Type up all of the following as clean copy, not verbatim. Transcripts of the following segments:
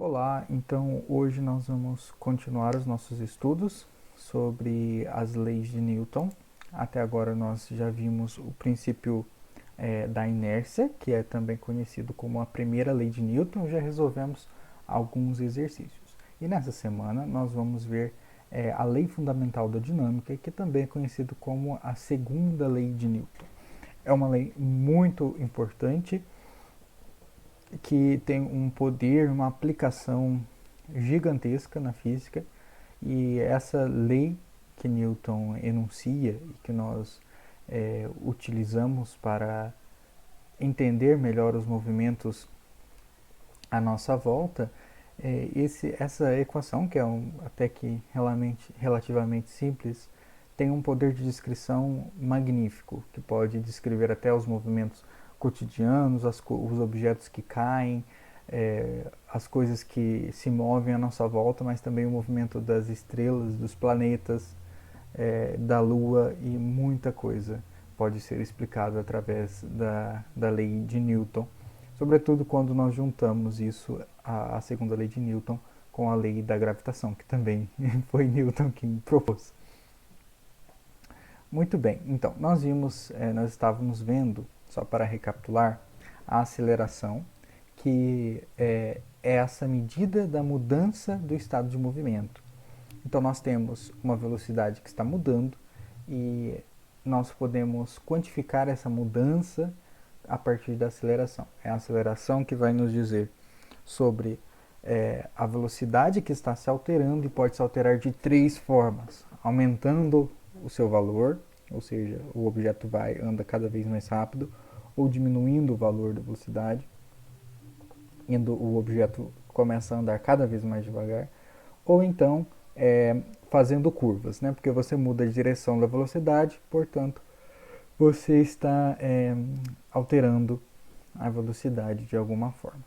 Olá, então hoje nós vamos continuar os nossos estudos sobre as leis de Newton. Até agora nós já vimos o princípio da inércia, que é também conhecido como a primeira lei de Newton. Já resolvemos alguns exercícios. E nessa semana nós vamos ver a lei fundamental da dinâmica, que também é conhecido como a segunda lei de Newton. É uma lei muito importante que tem um poder, uma aplicação gigantesca na física, e essa lei que Newton enuncia e que nós utilizamos para entender melhor os movimentos à nossa volta, essa equação, que é até que relativamente simples, tem um poder de descrição magnífico, que pode descrever até os movimentos cotidianos, os objetos que caem, as coisas que se movem à nossa volta, mas também o movimento das estrelas, dos planetas, da Lua, e muita coisa pode ser explicada através da lei de Newton, sobretudo quando nós juntamos isso, a segunda lei de Newton, com a lei da gravitação, que também foi Newton quem propôs. Muito bem, então nós estávamos vendo, só para recapitular, a aceleração, que é essa medida da mudança do estado de movimento. Então nós temos uma velocidade que está mudando e nós podemos quantificar essa mudança a partir da aceleração. É a aceleração que vai nos dizer sobre a velocidade que está se alterando, e pode se alterar de três formas: aumentando o seu valor, ou seja, o objeto anda cada vez mais rápido, ou diminuindo o valor da velocidade, o objeto começa a andar cada vez mais devagar, ou então fazendo curvas, né? Porque você muda a direção da velocidade, portanto, você está alterando a velocidade de alguma forma.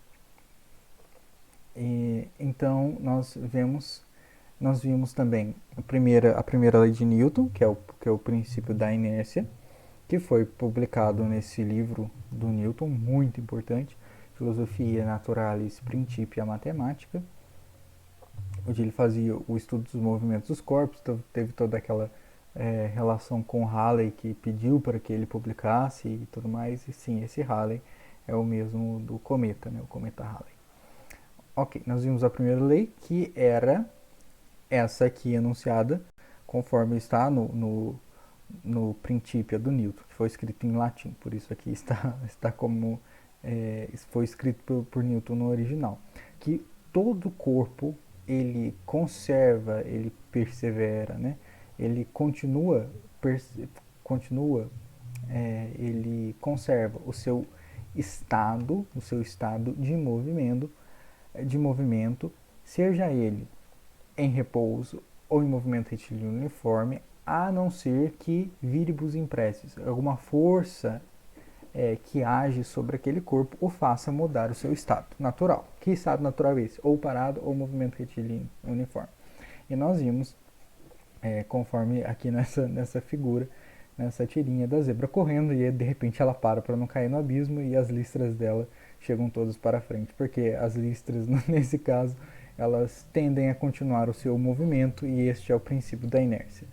E, então nós vimos também a primeira lei de Newton, que é o princípio da inércia, que foi publicado nesse livro do Newton, muito importante, Filosofia Naturalis Principia Mathematica, onde ele fazia o estudo dos movimentos dos corpos. Então, teve toda aquela relação com Halley, que pediu para que ele publicasse e tudo mais. E sim, esse Halley é o mesmo do cometa, né? O cometa Halley. Ok, nós vimos a primeira lei, que era essa aqui enunciada, conforme está no Principia do Newton, que foi escrito em latim. Por isso aqui está como foi escrito por Newton no original. Que todo corpo ele conserva, ele persevera, né? Ele ele conserva o seu estado de movimento, seja ele em repouso ou em movimento retilíneo uniforme, a não ser que viribus impressis, alguma força que age sobre aquele corpo o faça mudar o seu estado natural. Que estado natural é esse? Ou parado ou movimento retilíneo uniforme. E nós vimos, conforme aqui nessa figura, nessa tirinha da zebra correndo, e de repente ela para não cair no abismo, e as listras dela chegam todas para frente, porque as listras, nesse caso, elas tendem a continuar o seu movimento, e este é o princípio da inércia.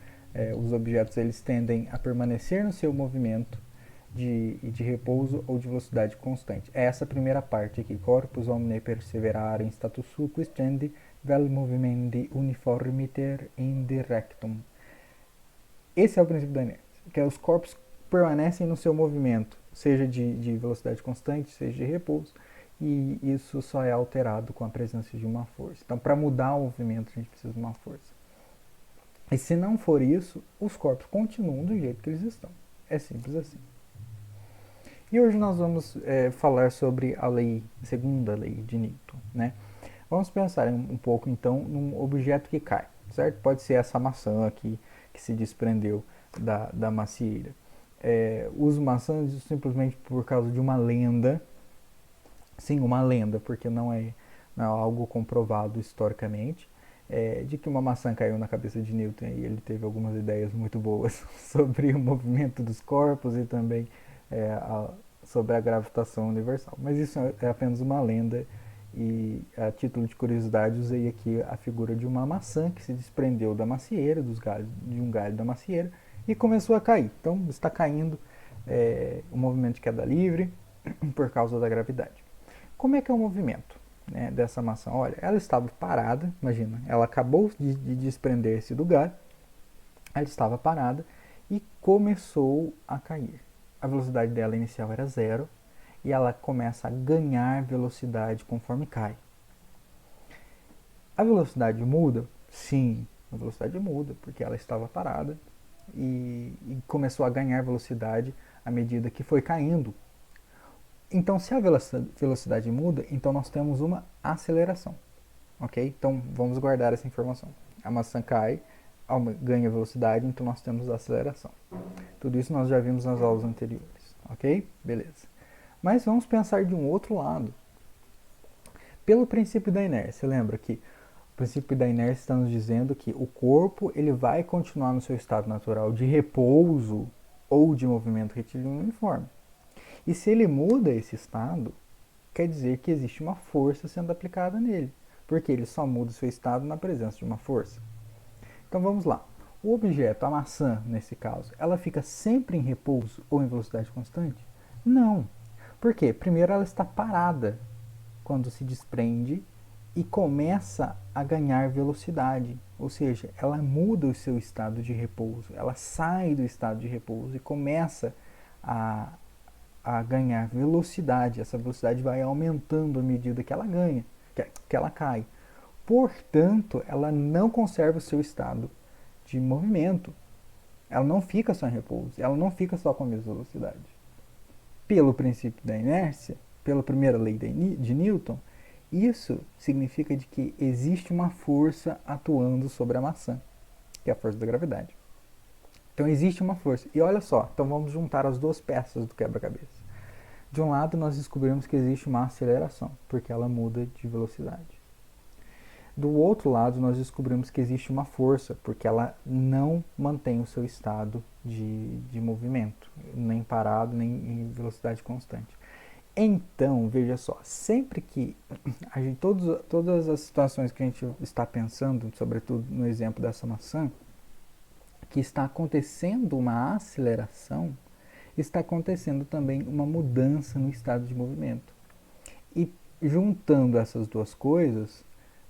Os objetos eles tendem a permanecer no seu movimento de repouso ou de velocidade constante. É essa primeira parte aqui: corpus omne perseverare in status suo quistendi vel movimendi uniformiter indirectum. Esse é o princípio da inércia, que os corpos permanecem no seu movimento, seja de velocidade constante, seja de repouso, e isso só é alterado com a presença de uma força. Então, para mudar o movimento, a gente precisa de uma força. E se não for isso, os corpos continuam do jeito que eles estão. É simples assim. E hoje nós vamos falar sobre a segunda lei de Newton, né? Vamos pensar um pouco então num objeto que cai, certo? Pode ser essa maçã aqui que se desprendeu da macieira. Uso maçãs simplesmente por causa de uma lenda. Sim, uma lenda, porque não é algo comprovado historicamente, de que uma maçã caiu na cabeça de Newton e ele teve algumas ideias muito boas sobre o movimento dos corpos e também sobre a gravitação universal. Mas isso é apenas uma lenda, E a título de curiosidade usei aqui a figura de uma maçã que se desprendeu da macieira, de um galho da macieira e começou a cair. Então está caindo o movimento de queda livre por causa da gravidade. Como é que é o movimento, né, dessa maçã? Olha, ela estava parada, imagina, ela acabou de desprender-se do galho, ela estava parada e começou a cair. A velocidade dela inicial era zero e ela começa a ganhar velocidade conforme cai. A velocidade muda? Sim, a velocidade muda, porque ela estava parada e começou a ganhar velocidade à medida que foi caindo. Então, se a velocidade muda, então nós temos uma aceleração, ok? Então, vamos guardar essa informação. A maçã cai, ganha velocidade, então nós temos a aceleração. Tudo isso nós já vimos nas aulas anteriores, ok? Beleza. Mas vamos pensar de um outro lado. Pelo princípio da inércia, lembra que o princípio da inércia está nos dizendo que o corpo ele vai continuar no seu estado natural de repouso ou de movimento retilíneo uniforme. E se ele muda esse estado, quer dizer que existe uma força sendo aplicada nele, porque ele só muda o seu estado na presença de uma força. Então vamos lá. O objeto, a maçã nesse caso, ela fica sempre em repouso ou em velocidade constante? Não. Por quê? Primeiro ela está parada quando se desprende e começa a ganhar velocidade, ou seja, ela muda o seu estado de repouso, ela sai do estado de repouso e começa a ganhar velocidade. Essa velocidade vai aumentando à medida que ela ganha, que ela cai. Portanto, ela não conserva o seu estado de movimento. Ela não fica só em repouso, ela não fica só com a mesma velocidade. Pelo princípio da inércia, pela primeira lei de Newton, isso significa de que existe uma força atuando sobre a maçã, que é a força da gravidade. Então existe uma força. E olha só, então vamos juntar as duas peças do quebra-cabeça. De um lado nós descobrimos que existe uma aceleração, porque ela muda de velocidade. Do outro lado nós descobrimos que existe uma força, porque ela não mantém o seu estado de movimento, nem parado, nem em velocidade constante. Então, veja só, sempre que todas as situações que a gente está pensando, sobretudo no exemplo dessa maçã, que está acontecendo uma aceleração, está acontecendo também uma mudança no estado de movimento. E juntando essas duas coisas,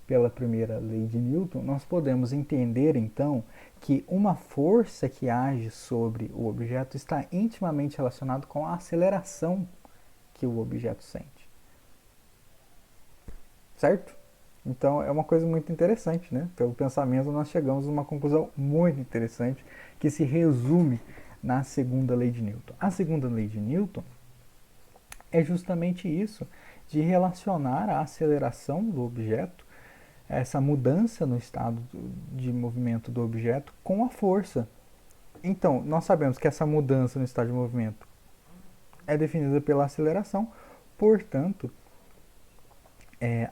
pela primeira lei de Newton, nós podemos entender então que uma força que age sobre o objeto está intimamente relacionada com a aceleração que o objeto sente. Certo? Então é uma coisa muito interessante, né? Pelo pensamento nós chegamos a uma conclusão muito interessante que se resume na segunda lei de Newton. A segunda lei de Newton é justamente isso, de relacionar a aceleração do objeto, essa mudança no estado de movimento do objeto, com a força. Então, nós sabemos que essa mudança no estado de movimento é definida pela aceleração, portanto,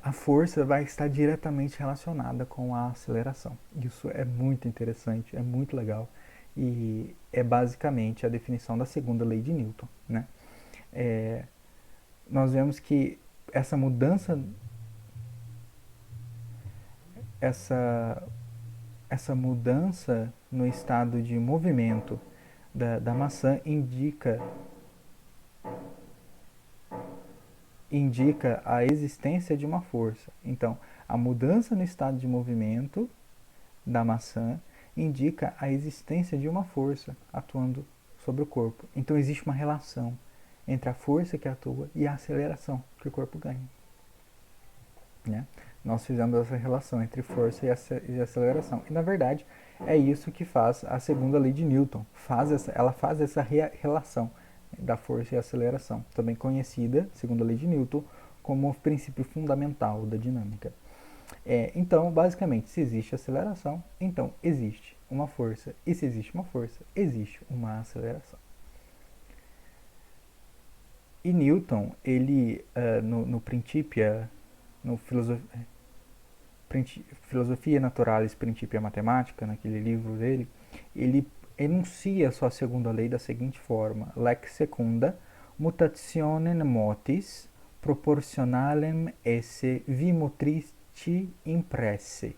a força vai estar diretamente relacionada com a aceleração. Isso é muito interessante, é muito legal e é basicamente a definição da segunda lei de Newton, né? Nós vemos que essa mudança, essa mudança no estado de movimento da maçã indica a existência de uma força. Então, a mudança no estado de movimento da maçã indica a existência de uma força atuando sobre o corpo. Então, existe uma relação entre a força que atua e a aceleração que o corpo ganha. Né? Nós fizemos essa relação entre força e aceleração. E, na verdade, é isso que faz a segunda lei de Newton. Ela faz essa relação da força e aceleração, também conhecida, segundo a lei de Newton, como o princípio fundamental da dinâmica. Então, basicamente, se existe aceleração, então existe uma força. E se existe uma força, existe uma aceleração. E Newton, ele, no Principia, no Filosofia Naturalis Principia Mathematica, naquele livro dele, ele enuncia sua segunda lei da seguinte forma: lex secunda mutationem motis proporcionalem esse vi motrici impresse.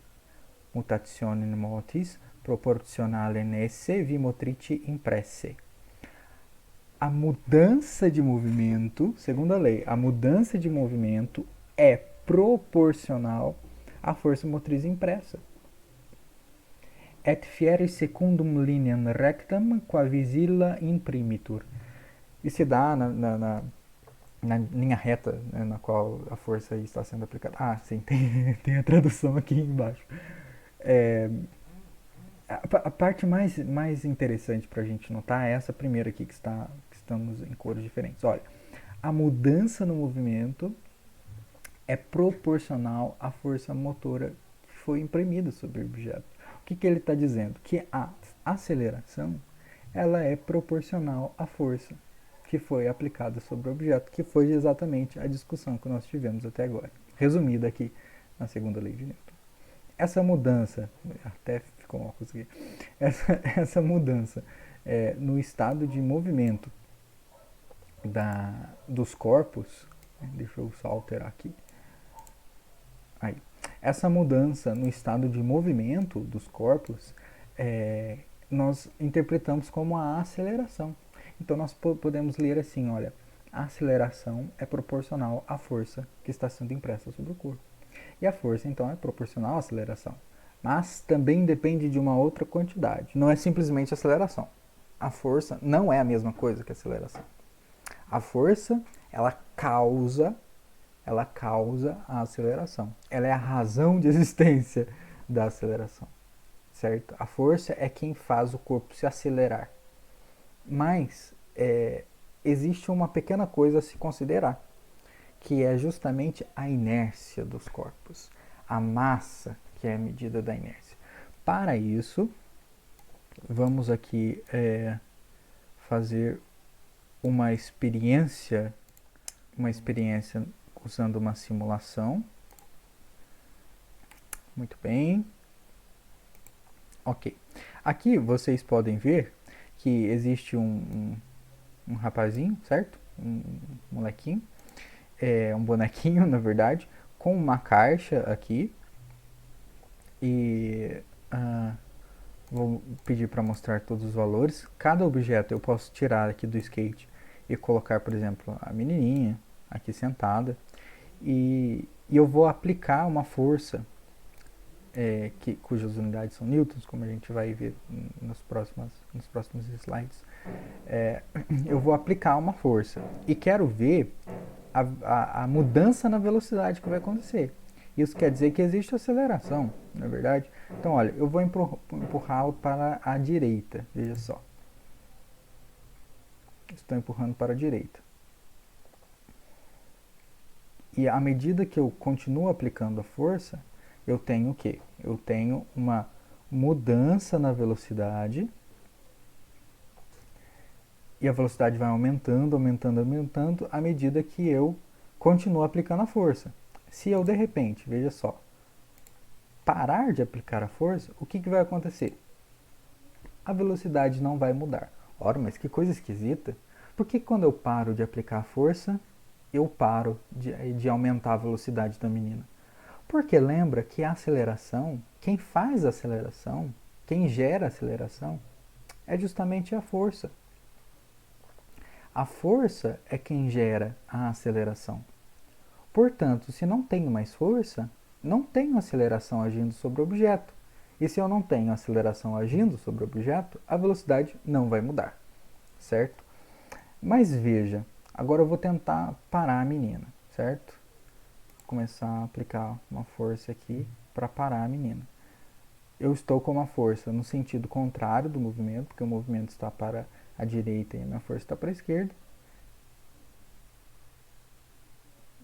Mutationem motis proporcionalem esse vi motrici impresse. A mudança de movimento, segundo a lei, a mudança de movimento é proporcional à força motriz impressa. Et fieri secundum lineam rectam qua visilla imprimitur. E se dá na linha reta, né, na qual a força está sendo aplicada. Ah, sim, tem a tradução aqui embaixo. A parte mais interessante para a gente notar é essa primeira aqui que estamos em cores diferentes. Olha, a mudança no movimento é proporcional à força motora que foi imprimida sobre o objeto. O que ele está dizendo? Que a aceleração ela é proporcional à força que foi aplicada sobre o objeto, que foi exatamente a discussão que nós tivemos até agora, resumida aqui na segunda lei de Newton. Essa mudança, até ficou mal conseguir, essa mudança no estado de movimento dos corpos, deixa eu só alterar aqui, aí, essa mudança no estado de movimento dos corpos, nós interpretamos como a aceleração. Então nós podemos ler assim, olha, a aceleração é proporcional à força que está sendo impressa sobre o corpo. E a força, então, é proporcional à aceleração. Mas também depende de uma outra quantidade. Não é simplesmente aceleração. A força não é a mesma coisa que a aceleração. A força, ela causa a aceleração. Ela é a razão de existência da aceleração. Certo? A força é quem faz o corpo se acelerar. Mas existe uma pequena coisa a se considerar, que é justamente a inércia dos corpos, a massa, que é a medida da inércia. Para isso, vamos aqui fazer uma experiência usando uma simulação. Muito bem. Ok. Aqui vocês podem ver que existe um rapazinho, certo? Um molequinho. Um bonequinho, na verdade, com uma caixa aqui. E vou pedir para mostrar todos os valores. Cada objeto eu posso tirar aqui do skate e colocar, por exemplo, a menininha aqui sentada. E eu vou aplicar uma força cujas unidades são newtons, como a gente vai ver nos próximos slides. Eu vou aplicar uma força e quero ver a mudança na velocidade que vai acontecer. Isso quer dizer que existe aceleração, não é verdade? Então, olha, eu vou empurrá-lo para a direita, veja só. Estou empurrando para a direita. E à medida que eu continuo aplicando a força, eu tenho o quê? Eu tenho uma mudança na velocidade. E a velocidade vai aumentando, aumentando, aumentando à medida que eu continuo aplicando a força. Se eu, de repente, veja só, parar de aplicar a força, o que vai acontecer? A velocidade não vai mudar. Ora, mas que coisa esquisita. Por que quando eu paro de aplicar a força, eu paro de aumentar a velocidade da menina? Porque lembra que a aceleração, quem faz a aceleração, quem gera a aceleração, é justamente a força. A força é quem gera a aceleração. Portanto, se não tenho mais força, não tenho aceleração agindo sobre o objeto. E se eu não tenho aceleração agindo sobre o objeto, a velocidade não vai mudar, certo? Mas veja, agora eu vou tentar parar a menina, certo? Vou começar a aplicar uma força aqui para parar a menina. Eu estou com uma força no sentido contrário do movimento, porque o movimento está para a direita e a minha força está para a esquerda.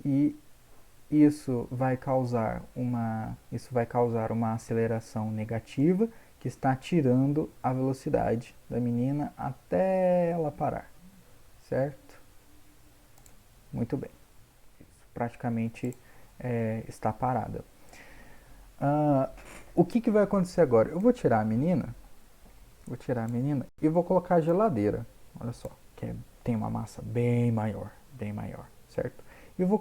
E isso vai causar uma aceleração negativa que está tirando a velocidade da menina até ela parar, certo? Muito bem. Isso praticamente está parada. O que vai acontecer agora? Eu vou tirar a menina e vou colocar a geladeira. Olha só, que tem uma massa bem maior, certo? e vou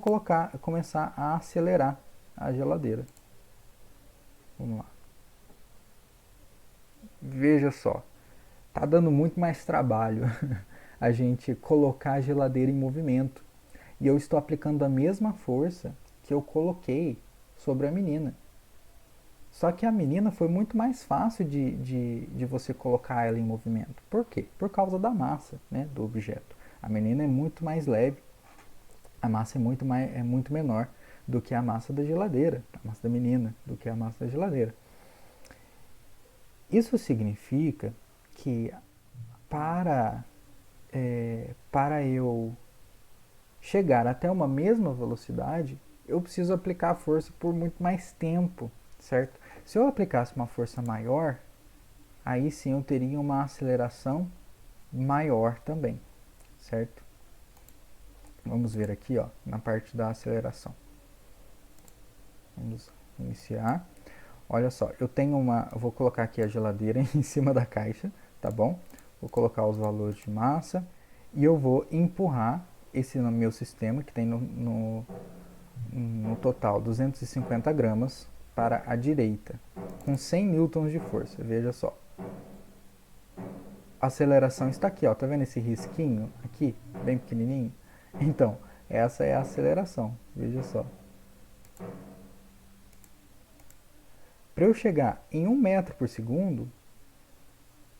começar a acelerar a geladeira. Vamos lá. Veja só, tá dando muito mais trabalho a gente colocar a geladeira em movimento. E eu estou aplicando a mesma força que eu coloquei sobre a menina. Só que a menina foi muito mais fácil de você colocar ela em movimento. Por quê? Por causa da massa, né, do objeto. A menina é muito mais leve, a massa é muito menor do que a massa da geladeira, a massa da menina, do que a massa da geladeira. Isso significa que para, para eu chegar até uma mesma velocidade, eu preciso aplicar a força por muito mais tempo, certo? Se eu aplicasse uma força maior, aí sim eu teria uma aceleração maior também, certo? Vamos ver aqui, ó, na parte da aceleração. Vamos iniciar. Olha só, eu vou colocar aqui a geladeira em cima da caixa, tá bom? Vou colocar os valores de massa e eu vou empurrar esse no meu sistema, que tem no total 250 gramas, para a direita, com 100 newtons de força. Veja só. A aceleração está aqui, ó. Tá vendo esse risquinho aqui, bem pequenininho? Então, essa é a aceleração. Veja só. Para eu chegar em 1 metro por segundo,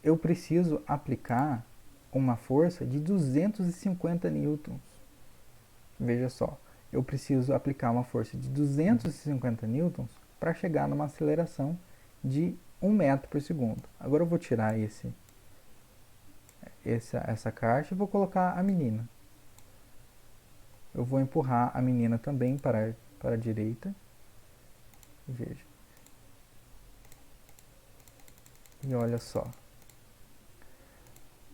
eu preciso aplicar uma força de 250 newtons. Veja só, eu preciso aplicar uma força de 250 newtons para chegar numa aceleração de 1 metro por segundo. Agora eu vou tirar essa caixa e vou colocar a menina. Eu vou empurrar a menina também para a direita. Veja. E olha só.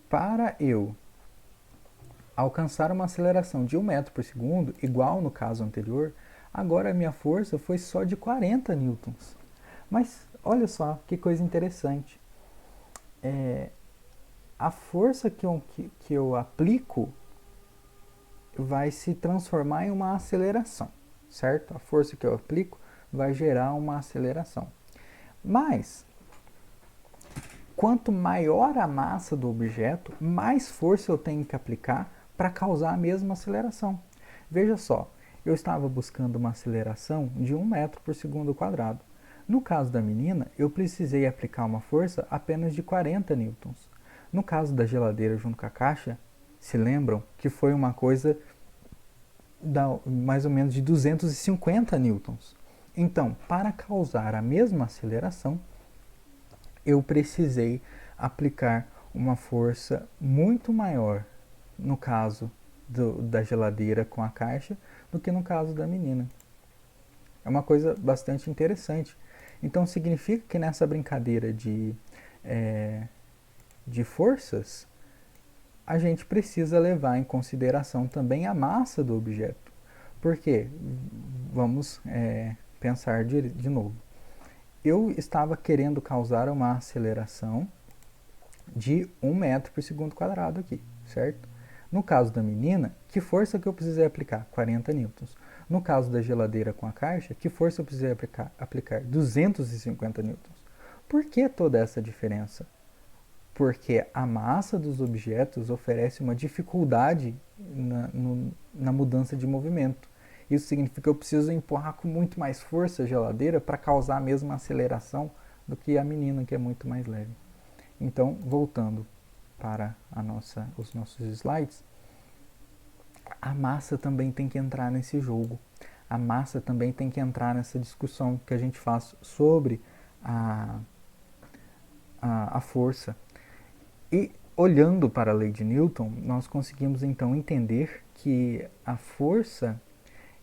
Para eu alcançar uma aceleração de 1 metro por segundo, igual no caso anterior, agora a minha força foi só de 40 newtons. Mas olha só que coisa interessante. A força que eu aplico vai se transformar em uma aceleração, certo? A força que eu aplico vai gerar uma aceleração. Mas, quanto maior a massa do objeto, mais força eu tenho que aplicar para causar a mesma aceleração. Veja só, eu estava buscando uma aceleração de 1 metro por segundo quadrado. No caso da menina, eu precisei aplicar uma força apenas de 40 newtons. No caso da geladeira junto com a caixa, se lembram que foi uma coisa mais ou menos de 250 newtons. Então, para causar a mesma aceleração, eu precisei aplicar uma força muito maior no caso da geladeira com a caixa do que no caso da menina. É uma coisa bastante interessante. Então significa que nessa brincadeira de forças, a gente precisa levar em consideração também a massa do objeto. Porque, vamos pensar de novo. Eu estava querendo causar uma aceleração de 1 metro por segundo quadrado aqui, certo? No caso da menina, que força que eu precisei aplicar? 40 newtons. No caso da geladeira com a caixa, que força eu precisei aplicar? 250 newtons. Por que toda essa diferença? Porque a massa dos objetos oferece uma dificuldade na mudança de movimento. Isso significa que eu preciso empurrar com muito mais força a geladeira para causar a mesma aceleração do que a menina, que é muito mais leve. Então, voltando para os nossos slides, a massa também tem que entrar nesse jogo. A massa também tem que entrar nessa discussão que a gente faz sobre a força. E olhando para a lei de Newton, nós conseguimos então entender que a força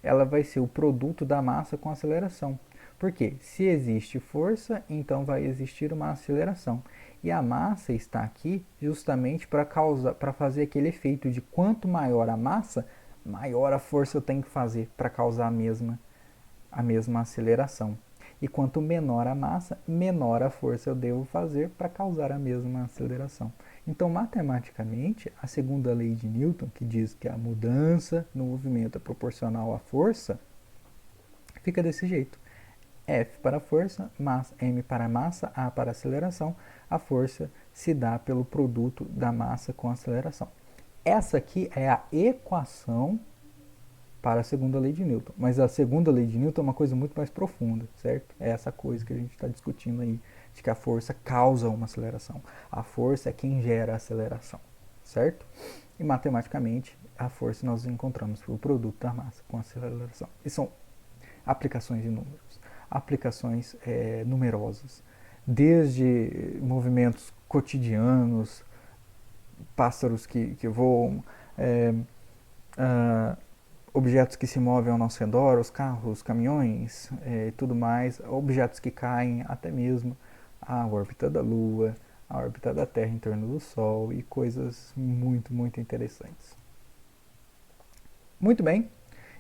ela vai ser o produto da massa com aceleração. Porque se existe força, então vai existir uma aceleração. E a massa está aqui justamente para fazer aquele efeito de quanto maior a massa, maior a força eu tenho que fazer para causar a mesma aceleração. E quanto menor a massa, menor a força eu devo fazer para causar a mesma aceleração. Então, matematicamente, a segunda lei de Newton, que diz que a mudança no movimento é proporcional à força, fica desse jeito. F para força, M para massa, A para aceleração. A força se dá pelo produto da massa com a aceleração. Essa aqui é a equação para a segunda lei de Newton. Mas a segunda lei de Newton é uma coisa muito mais profunda, certo? É essa coisa que a gente está discutindo aí, de que a força causa uma aceleração. A força é quem gera a aceleração, certo? E matematicamente, a força nós encontramos pelo produto da massa com a aceleração. E são aplicações de números, aplicações numerosas, desde movimentos cotidianos, pássaros que voam, objetos que se movem ao nosso redor, os carros, os caminhões e tudo mais, objetos que caem, até mesmo a órbita da Lua, a órbita da Terra em torno do Sol e coisas muito, muito interessantes. Muito bem,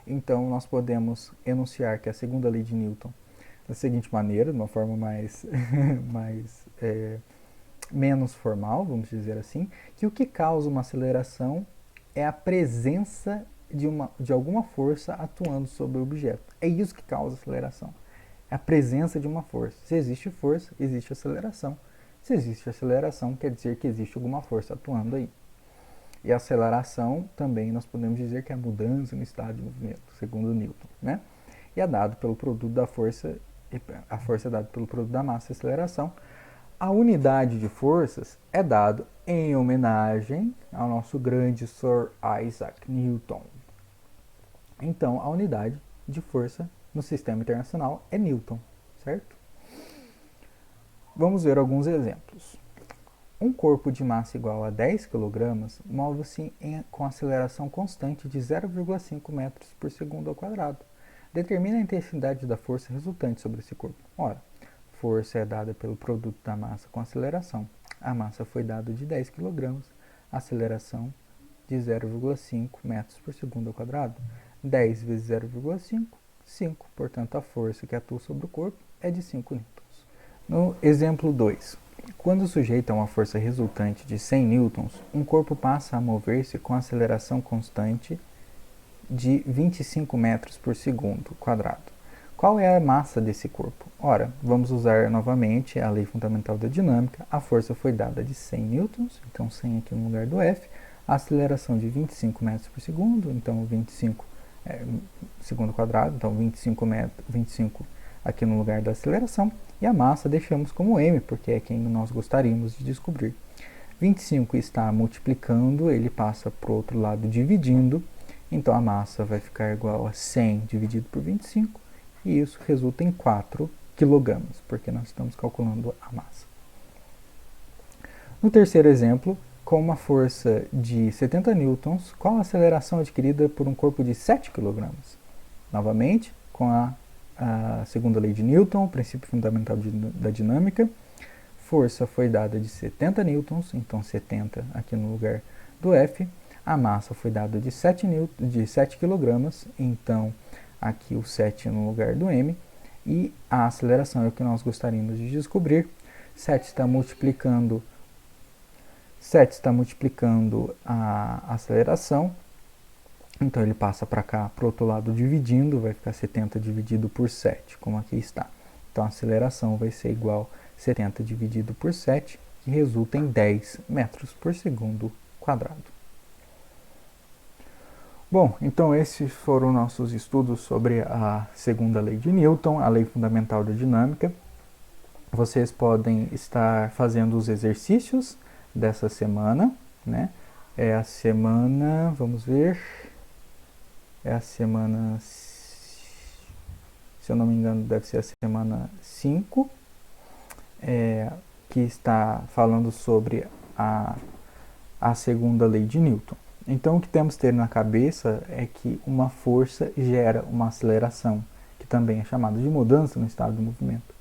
então nós podemos enunciar que a segunda lei de Newton da seguinte maneira, de uma forma menos formal, vamos dizer assim, que o que causa uma aceleração é a presença de alguma força atuando sobre o objeto. É isso que causa aceleração. É a presença de uma força. Se existe força, existe aceleração. Se existe aceleração, quer dizer que existe alguma força atuando aí. E a aceleração também nós podemos dizer que é a mudança no estado de movimento, segundo Newton, né? E é dado pelo produto da força, a força é dada pelo produto da massa e aceleração. A unidade de forças é dado em homenagem ao nosso grande Sir Isaac Newton. Então, a unidade de força no sistema internacional é Newton, certo? Vamos ver alguns exemplos. Um corpo de massa igual a 10 kg move-se com aceleração constante de 0,5 metros por segundo ao quadrado. Determina a intensidade da força resultante sobre esse corpo. Ora, força é dada pelo produto da massa com aceleração. A massa foi dada de 10 kg, aceleração de 0,5 metros por segundo ao quadrado. 10 vezes 0,5, 5. Portanto, a força que atua sobre o corpo é de 5 newtons. No exemplo 2, quando sujeito a uma força resultante de 100 newtons, um corpo passa a mover-se com aceleração constante de 25 metros por segundo quadrado. Qual é a massa desse corpo? Ora, vamos usar novamente a lei fundamental da dinâmica. A força foi dada de 100 newtons, então 100 aqui no lugar do F. A aceleração de 25 metros por segundo, então 25 segundo quadrado, então 25 aqui no lugar da aceleração. E a massa deixamos como m, porque é quem nós gostaríamos de descobrir. 25 está multiplicando, ele passa para o outro lado dividindo, então a massa vai ficar igual a 100 dividido por 25, e isso resulta em 4 kg, porque nós estamos calculando a massa. No terceiro exemplo, com uma força de 70 newtons, qual a aceleração adquirida por um corpo de 7 kg? Novamente, com a segunda lei de Newton, o princípio fundamental da dinâmica, força foi dada de 70 newtons, então 70 aqui no lugar do F. A massa foi dada de 7 kg, então aqui o 7 no lugar do M. E a aceleração é o que nós gostaríamos de descobrir. 7 está multiplicando a aceleração, então ele passa para cá, para o outro lado dividindo, vai ficar 70 dividido por 7, como aqui está. Então a aceleração vai ser igual a 70 dividido por 7, que resulta em 10 metros por segundo quadrado. Bom, então esses foram nossos estudos sobre a segunda lei de Newton, a lei fundamental da dinâmica. Vocês podem estar fazendo os exercícios dessa semana, né? É a semana, vamos ver, é a semana, se eu não me engano, deve ser a semana 5, que está falando sobre a segunda lei de Newton. Então, o que temos que ter na cabeça é que uma força gera uma aceleração, que também é chamada de mudança no estado de movimento.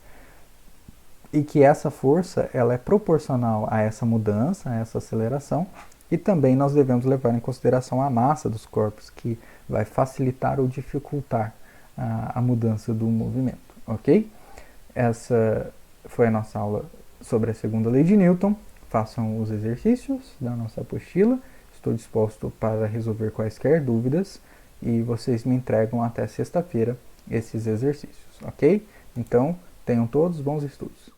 E que essa força ela é proporcional a essa mudança, a essa aceleração, e também nós devemos levar em consideração a massa dos corpos, que vai facilitar ou dificultar a mudança do movimento, ok? Essa foi a nossa aula sobre a segunda lei de Newton. façam os exercícios da nossa apostila. Estou disposto para resolver quaisquer dúvidas e vocês me entregam até sexta-feira esses exercícios, ok? Então, tenham todos bons estudos.